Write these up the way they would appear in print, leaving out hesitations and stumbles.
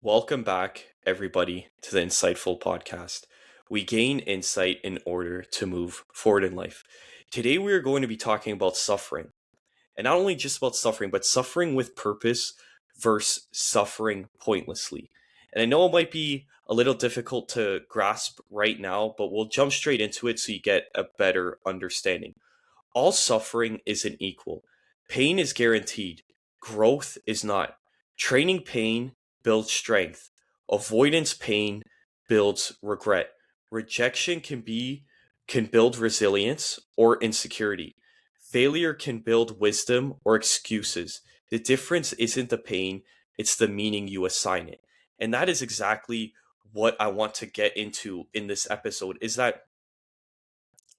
Welcome back, everybody, to the Insightful Podcast. We gain insight in order to move forward in life. Today, we are going to be talking about suffering, and not only just about suffering, but suffering with purpose versus suffering pointlessly. And I know it might be a little difficult to grasp right now, but we'll jump straight into it so you get a better understanding. All suffering isn't equal. Pain is guaranteed, growth is not. Training pain builds strength. Avoidance pain builds regret. Rejection can build resilience or insecurity. Failure can build wisdom or excuses. The difference isn't the pain, it's the meaning you assign it. And that is exactly what I want to get into in this episode is that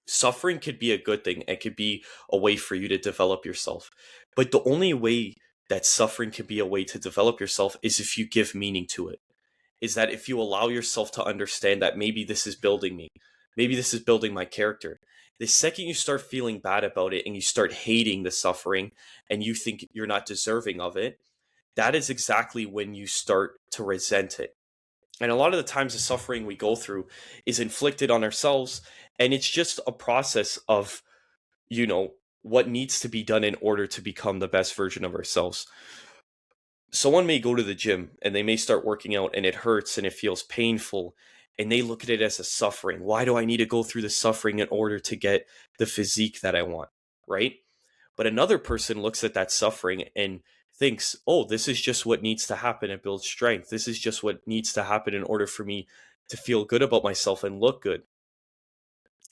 suffering could be a good thing. It could be a way for you to develop yourself. But the only way that suffering can be a way to develop yourself is if you give meaning to it. Is that if you allow yourself to understand that maybe this is building me, maybe this is building my character. The second you start feeling bad about it and you start hating the suffering and you think you're not deserving of it, that is exactly when you start to resent it. And a lot of the times, the suffering we go through is inflicted on ourselves. And it's just a process of, you know, what needs to be done in order to become the best version of ourselves. Someone may go to the gym and they may start working out and it hurts and it feels painful. And they look at it as a suffering. Why do I need to go through the suffering in order to get the physique that I want? Right. But another person looks at that suffering and thinks, oh, this is just what needs to happen and build strength. This is just what needs to happen in order for me to feel good about myself and look good.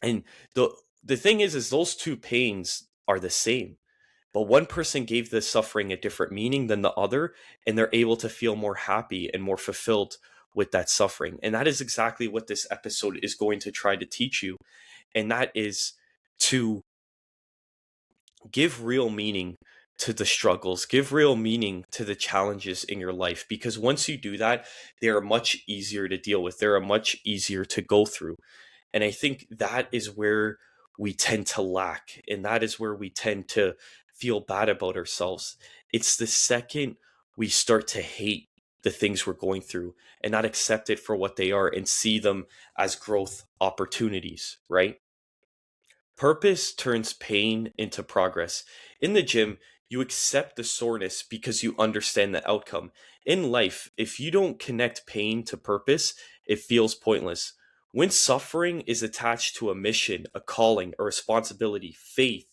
And the the thing is those two pains are the same. But one person gave the suffering a different meaning than the other, and they're able to feel more happy and more fulfilled with that suffering. And that is exactly what this episode is going to try to teach you. And that is to give real meaning to the struggles, give real meaning to the challenges in your life. Because once you do that, they are much easier to deal with, they're much easier to go through. And I think that is where we tend to lack, and that is where we tend to feel bad about ourselves. It's the second we start to hate the things we're going through and not accept it for what they are and see them as growth opportunities, right? Purpose turns pain into progress. In the gym, you accept the soreness because you understand the outcome. In life, if you don't connect pain to purpose, it feels pointless. When suffering is attached to a mission, a calling, a responsibility, faith,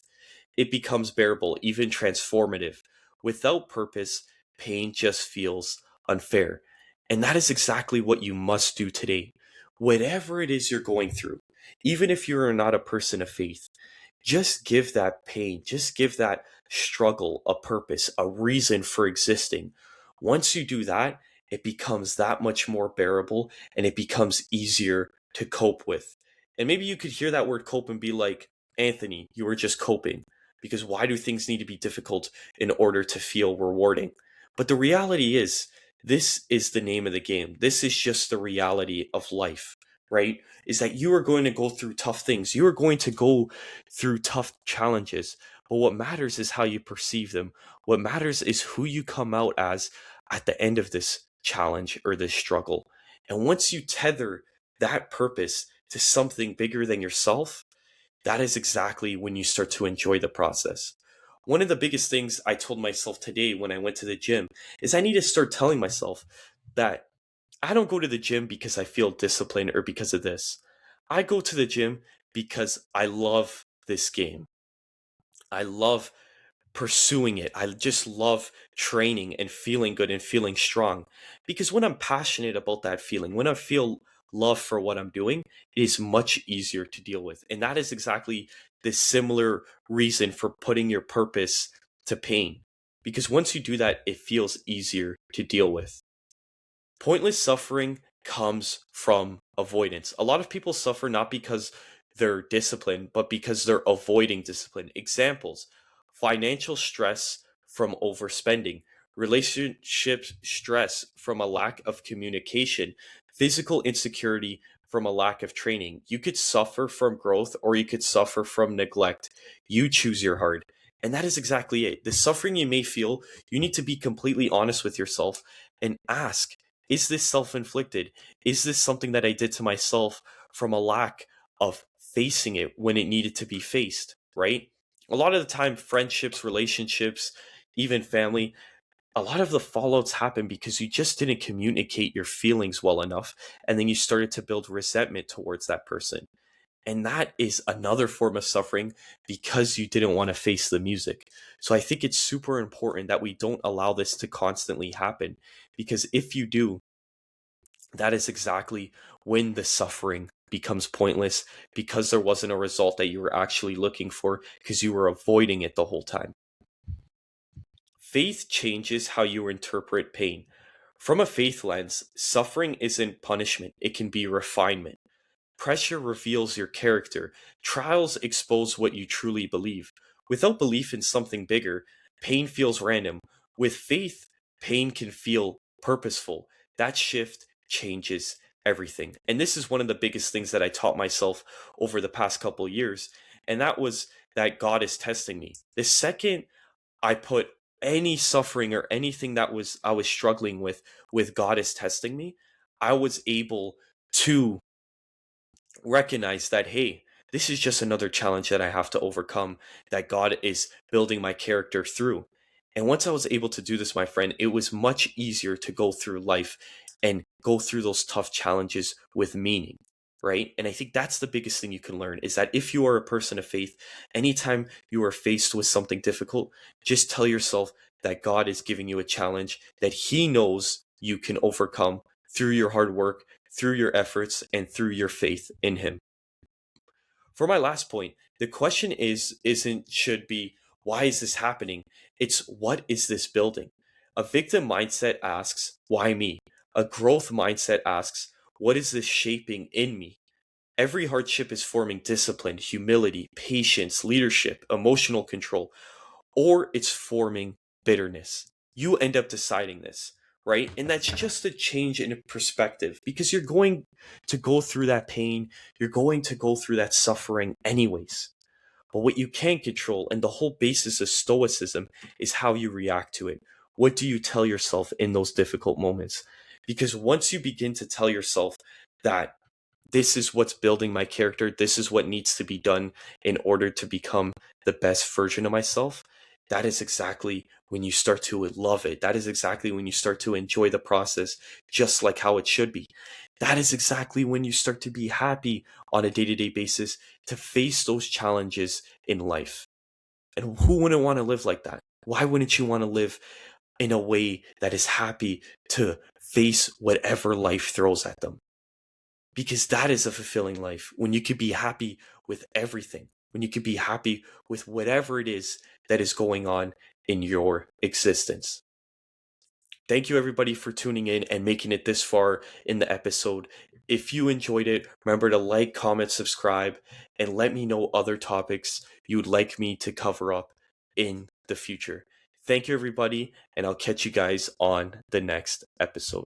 it becomes bearable, even transformative. Without purpose, pain just feels unfair. And that is exactly what you must do today. Whatever it is you're going through, even if you're not a person of faith, just give that pain, just give that struggle a purpose, a reason for existing. Once you do that, it becomes that much more bearable and it becomes easier to cope with. And maybe you could hear that word cope and be like, Anthony, you were just coping. Because why do things need to be difficult in order to feel rewarding? But the reality is, this is the name of the game. This is just the reality of life, right? Is that you are going to go through tough things. You are going to go through tough challenges. But what matters is how you perceive them. What matters is who you come out as at the end of this challenge or this struggle. And once you tether that purpose to something bigger than yourself, that is exactly when you start to enjoy the process. One of the biggest things I told myself today when I went to the gym is I need to start telling myself that I don't go to the gym because I feel disciplined or because of this. I go to the gym because I love this game. I love pursuing it. I just love training and feeling good and feeling strong. Because when I'm passionate about that feeling, when I feel love for what I'm doing, it is much easier to deal with. And that is exactly the similar reason for putting your purpose to pain. Because once you do that, it feels easier to deal with. Pointless suffering comes from avoidance. A lot of people suffer not because they're disciplined, but because they're avoiding discipline. Examples: financial stress from overspending, relationship stress from a lack of communication, physical insecurity from a lack of training. You could suffer from growth or you could suffer from neglect. You choose your heart. And that is exactly it. The suffering you may feel, you need to be completely honest with yourself and ask, Is this self-inflicted? Is this something that I did to myself from a lack of facing it when it needed to be faced, right? A lot of the time, friendships, relationships, even family, a lot of the fallouts happen because you just didn't communicate your feelings well enough. And then you started to build resentment towards that person. And that is another form of suffering because you didn't want to face the music. So I think it's super important that we don't allow this to constantly happen. Because if you do, that is exactly when the suffering becomes pointless because there wasn't a result that you were actually looking for because you were avoiding it the whole time. Faith changes how you interpret pain. From a faith lens, suffering isn't punishment, it can be refinement. Pressure reveals your character. Trials expose what you truly believe. Without belief in something bigger, pain feels random. With faith, pain can feel purposeful. That shift changes everything. And this is one of the biggest things that I taught myself over the past couple of years. And that was that God is testing me. The second I put any suffering or anything that was I was struggling with God is testing me, I was able to recognize that, hey, this is just another challenge that I have to overcome, that God is building my character through. And once I was able to do this, my friend, it was much easier to go through life and go through those tough challenges with meaning, right? And I think that's the biggest thing you can learn is that if you are a person of faith, anytime you are faced with something difficult, just tell yourself that God is giving you a challenge that He knows you can overcome through your hard work, through your efforts, and through your faith in Him. For my last point, the question isn't should be why is this happening? It's what is this building? A victim mindset asks, why me? A growth mindset asks, what is this shaping in me? Every hardship is forming discipline, humility, patience, leadership, emotional control, or it's forming bitterness. You end up deciding this, right? And that's just a change in perspective because you're going to go through that pain, you're going to go through that suffering anyways. But what you can't control, and the whole basis of Stoicism, is how you react to it. What do you tell yourself in those difficult moments? Because once you begin to tell yourself that this is what's building my character, this is what needs to be done in order to become the best version of myself, that is exactly when you start to love it. That is exactly when you start to enjoy the process just like how it should be. That is exactly when you start to be happy on a day-to-day basis to face those challenges in life. And who wouldn't want to live like that? Why wouldn't you want to live in a way that is happy to face whatever life throws at them? Because that is a fulfilling life when you could be happy with everything, when you could be happy with whatever it is that is going on in your existence. Thank you, everybody, for tuning in and making it this far in the episode. If you enjoyed it, remember to like, comment, subscribe, and let me know other topics you would like me to cover up in the future. Thank you, everybody, and I'll catch you guys on the next episode.